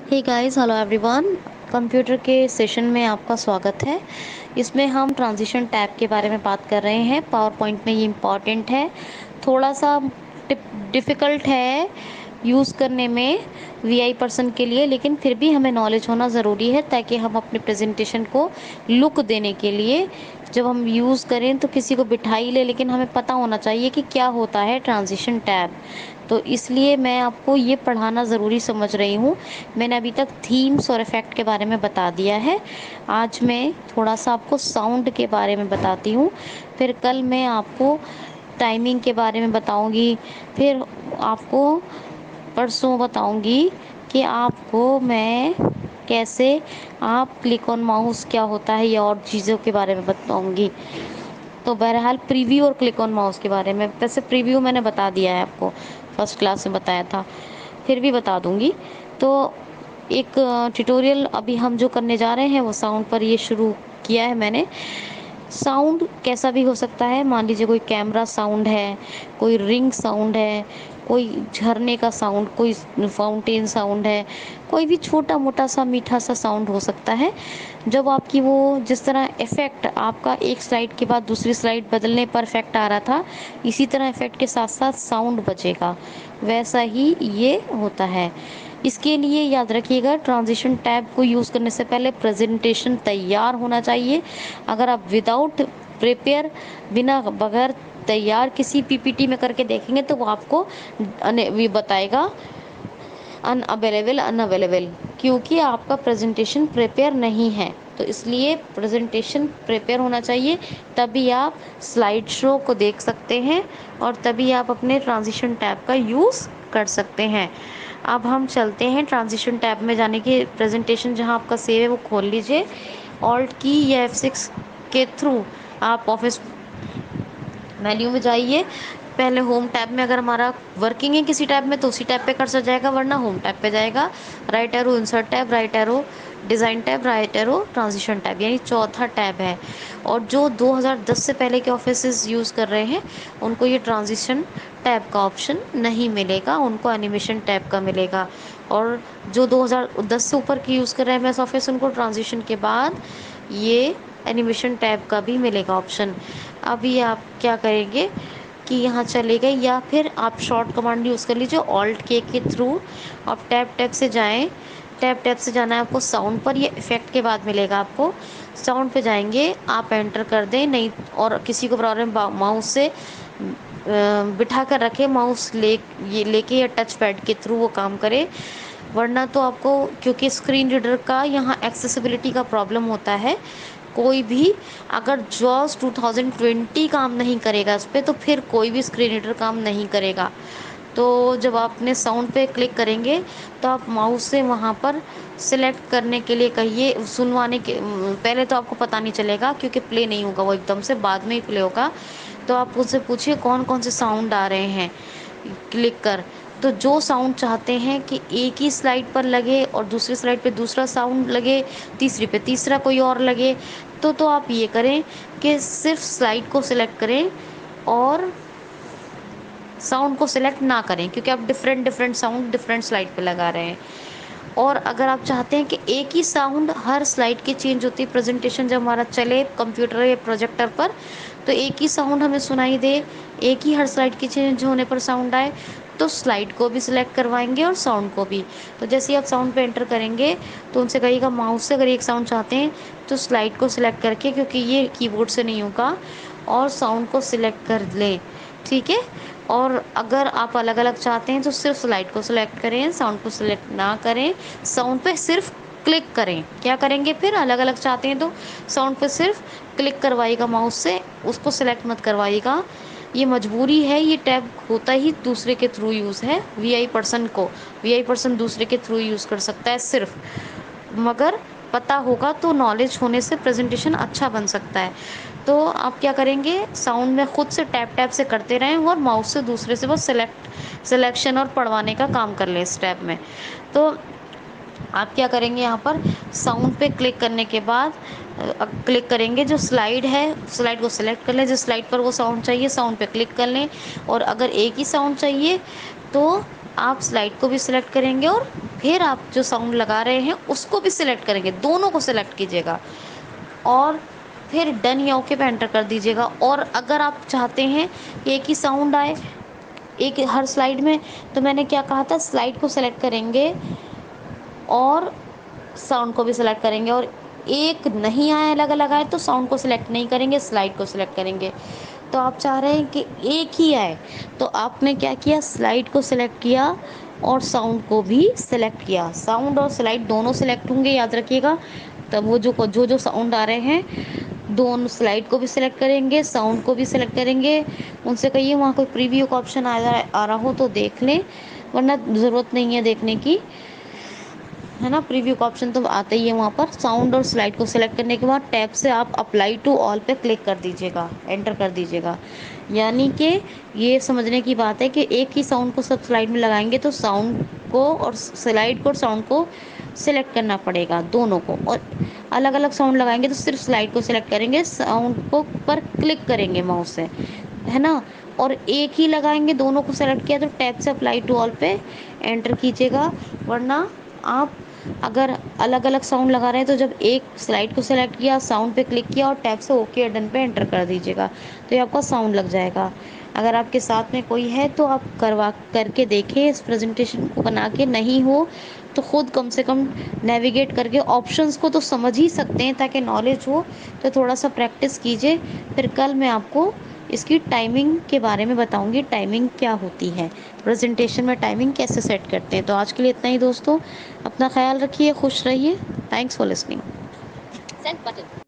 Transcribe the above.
हे guys, hello everyone. Computer के session में आपका स्वागत है। इसमें हम ट्रांजिशन टैब के बारे में बात कर रहे हैं। पावर पॉइंट में ये इम्पॉर्टेंट है, थोड़ा सा डिफ़िकल्ट है यूज़ करने में वीआई पर्सन के लिए, लेकिन फिर भी हमें नॉलेज होना ज़रूरी है ताकि हम अपने प्रेजेंटेशन को लुक देने के लिए जब हम यूज़ करें तो किसी को बिठा ही ले, लेकिन हमें पता होना चाहिए कि क्या होता है ट्रांजिशन टैब। तो इसलिए मैं आपको ये पढ़ाना ज़रूरी समझ रही हूँ। मैंने अभी तक थीम्स और इफ़ेक्ट के बारे में बता दिया है। आज मैं थोड़ा सा आपको साउंड के बारे में बताती हूँ। फिर कल मैं आपको टाइमिंग के बारे में बताऊँगी। फिर आपको परसों बताऊँगी कि आपको मैं कैसे आप क्लिक ऑन माउस क्या होता है, या और चीज़ों के बारे में बताऊँगी। तो बहरहाल प्रीव्यू और क्लिक ऑन माउस के बारे में, वैसे प्रीव्यू मैंने बता दिया है आपको, फर्स्ट क्लास में बताया था, फिर भी बता दूंगी। तो एक ट्यूटोरियल अभी हम जो करने जा रहे हैं वो साउंड पर ये शुरू किया है मैंने। साउंड कैसा भी हो सकता है। मान लीजिए कोई कैमरा साउंड है, कोई रिंग साउंड है, कोई झरने का साउंड, कोई फाउंटेन साउंड है, कोई भी छोटा मोटा सा मीठा सा साउंड हो सकता है। जब आपकी वो जिस तरह इफ़ेक्ट आपका एक स्लाइड के बाद दूसरी स्लाइड बदलने पर इफ़ेक्ट आ रहा था, इसी तरह इफ़ेक्ट के साथ साथ साउंड बचेगा, वैसा ही ये होता है। इसके लिए याद रखिएगा, ट्रांजिशन टैब को यूज़ करने से पहले प्रेजेंटेशन तैयार होना चाहिए। अगर आप विदाउट प्रिपेयर, बिना बगैर तैयार किसी पीपीटी में करके देखेंगे तो वो आपको ये बताएगा अनअवेलेबल अनअवेलेबल, क्योंकि आपका प्रेजेंटेशन प्रिपेयर नहीं है। तो इसलिए प्रेजेंटेशन प्रिपेयर होना चाहिए, तभी आप स्लाइड शो को देख सकते हैं और तभी आप अपने ट्रांजिशन टैब का यूज़ कर सकते हैं। अब हम चलते हैं ट्रांजिशन टैब में जाने की। प्रेजेंटेशन जहां आपका सेव है वो खोल लीजिए। ऑल्ट की या F6 के थ्रू आप ऑफिस मेन्यू में जाइए। पहले होम टैब में अगर हमारा वर्किंग है किसी टैब में तो उसी टैब पे कर्सर जाएगा, वरना होम टैब पे जाएगा। Right arrow insert tab, right arrow design tab, right arrow transition tab, यानी चौथा टैब है। और जो 2010 से पहले के ऑफिस यूज़ कर रहे हैं उनको ये ट्रांजिशन टैब का ऑप्शन नहीं मिलेगा, उनको एनिमेशन टैब का मिलेगा। और जो 2010 से ऊपर की यूज़ कर रहे हैं एमएस ऑफिस, उनको ट्रांजिशन के बाद ये एनिमेशन टैब का भी मिलेगा ऑप्शन। अभी आप क्या करेंगे कि यहाँ चले गए, या फिर आप शॉर्ट कमांड यूज़ कर लीजिए ऑल्ट के थ्रू। आप टैब से जाएं। टैब से जाना है आपको साउंड पर, ये इफ़ेक्ट के बाद मिलेगा आपको। साउंड पे जाएंगे, आप एंटर कर दें, नहीं और किसी को प्रॉब्लम माउस से बिठा कर रखे, माउस ये लेके या टच पैड के थ्रू वो काम करे। वरना तो आपको, क्योंकि स्क्रीन रीडर का यहाँ एक्सेसिबिलिटी का प्रॉब्लम होता है, कोई भी अगर जॉस 2020 काम नहीं करेगा इस पर, तो फिर कोई भी स्क्रीन रीडर काम नहीं करेगा। तो जब आप अपने साउंड पे क्लिक करेंगे तो आप माउस से वहाँ पर सिलेक्ट करने के लिए कहिए, सुनवाने के पहले तो आपको पता नहीं चलेगा क्योंकि प्ले नहीं होगा, वो एकदम से बाद में ही प्ले होगा। तो आप उससे पूछिए कौन कौन से साउंड आ रहे हैं, क्लिक कर। तो जो साउंड चाहते हैं कि एक ही स्लाइड पर लगे और दूसरी स्लाइड पे दूसरा साउंड लगे, तीसरी पे तीसरा कोई और लगे, तो आप ये करें कि सिर्फ स्लाइड को सिलेक्ट करें और साउंड को सिलेक्ट ना करें, क्योंकि आप different different sound different slide पे लगा रहे हैं। और अगर आप चाहते हैं कि एक ही साउंड हर स्लाइड की चेंज होती है, प्रेजेंटेशन जब हमारा चले कंप्यूटर या प्रोजेक्टर पर, तो एक ही साउंड हमें सुनाई दे, एक ही हर स्लाइड की चेंज होने पर साउंड आए, तो स्लाइड को भी सिलेक्ट करवाएंगे और साउंड को भी। तो जैसे ही आप साउंड पे एंटर करेंगे तो उनसे कहिएगा माउस से अगर एक साउंड चाहते हैं तो स्लाइड को सिलेक्ट करके, क्योंकि ये कीबोर्ड से नहीं होगा, और साउंड को सिलेक्ट कर लें, ठीक है। और अगर आप अलग अलग चाहते हैं तो सिर्फ स्लाइड को सिलेक्ट करें, साउंड को सिलेक्ट ना करें, साउंड पे सिर्फ क्लिक करें। क्या करेंगे फिर, अलग अलग चाहते हैं तो साउंड पे सिर्फ क्लिक करवाइएगा माउस से, उसको सिलेक्ट मत करवाइएगा। ये मजबूरी है, ये टैब होता ही दूसरे के थ्रू यूज़ है। वीआई पर्सन को, वीआई पर्सन दूसरे के थ्रू यूज़ कर सकता है सिर्फ, मगर पता होगा तो नॉलेज होने से प्रेजेंटेशन अच्छा बन सकता है। तो आप क्या करेंगे, साउंड में खुद से टैप से करते रहें और माउस से दूसरे से बस सिलेक्शन और पढ़वाने का काम कर लें इस टैब में। तो आप क्या करेंगे, यहाँ पर साउंड पे क्लिक करने के बाद क्लिक करेंगे, जो स्लाइड है स्लाइड को सिलेक्ट कर लें, जिस स्लाइड पर वो साउंड चाहिए साउंड पे क्लिक कर लें। और अगर एक ही साउंड चाहिए तो आप स्लाइड को भी सिलेक्ट करेंगे और फिर आप जो साउंड लगा रहे हैं उसको भी सिलेक्ट करेंगे, दोनों को सिलेक्ट कीजिएगा और फिर डन या ओके पे एंटर कर दीजिएगा। और अगर आप चाहते हैं कि एक ही साउंड आए एक हर स्लाइड में, तो मैंने क्या कहा था, स्लाइड को सिलेक्ट करेंगे और साउंड को भी सिलेक्ट करेंगे, और एक नहीं आए अलग अलग आए तो साउंड को सिलेक्ट नहीं करेंगे, स्लाइड को सिलेक्ट करेंगे। तो आप चाह रहे हैं कि एक ही आए, तो आपने क्या किया, स्लाइड को सिलेक्ट किया और साउंड को भी सिलेक्ट किया। साउंड और स्लाइड दोनों सिलेक्ट होंगे, याद रखिएगा। तब वो जो साउंड आ रहे हैं, दोनों स्लाइड को भी सिलेक्ट करेंगे, साउंड को भी सिलेक्ट करेंगे। उनसे कहिए वहाँ कोई प्रीव्यू का ऑप्शन आ रहा हो तो देख लें, वरना ज़रूरत नहीं है देखने की, है ना। प्रीव्यू का ऑप्शन तो आता ही है वहाँ पर। साउंड और स्लाइड को सिलेक्ट करने के बाद टैब से आप अप्लाई टू ऑल पे क्लिक कर दीजिएगा, एंटर कर दीजिएगा। यानी कि ये समझने की बात है कि एक ही साउंड को सब स्लाइड में लगाएंगे तो साउंड को और स्लाइड को और साउंड को सिलेक्ट करना पड़ेगा दोनों को, और अलग अलग साउंड लगाएंगे तो सिर्फ स्लाइड को सिलेक्ट करेंगे, साउंड को पर क्लिक करेंगे माउस से, है ना। और एक ही लगाएंगे, दोनों को सेलेक्ट किया तो टैब से अप्लाई टू ऑल पे एंटर कीजिएगा। वरना आप अगर अलग अलग साउंड लगा रहे हैं तो जब एक स्लाइड को सेलेक्ट किया, साउंड पे क्लिक किया और टैब से ओके डन पे एंटर कर दीजिएगा, तो ये आपका साउंड लग जाएगा। अगर आपके साथ में कोई है तो आप करवा करके देखें इस प्रेजेंटेशन को बना के, नहीं हो तो ख़ुद कम से कम नेविगेट करके ऑप्शंस को तो समझ ही सकते हैं, ताकि नॉलेज हो। तो थोड़ा सा प्रैक्टिस कीजिए, फिर कल मैं आपको इसकी टाइमिंग के बारे में बताऊंगी, टाइमिंग क्या होती है, प्रेजेंटेशन में टाइमिंग कैसे सेट करते हैं। तो आज के लिए इतना ही दोस्तों, अपना ख्याल रखिए, खुश रहिए। Thanks for listening. Send button.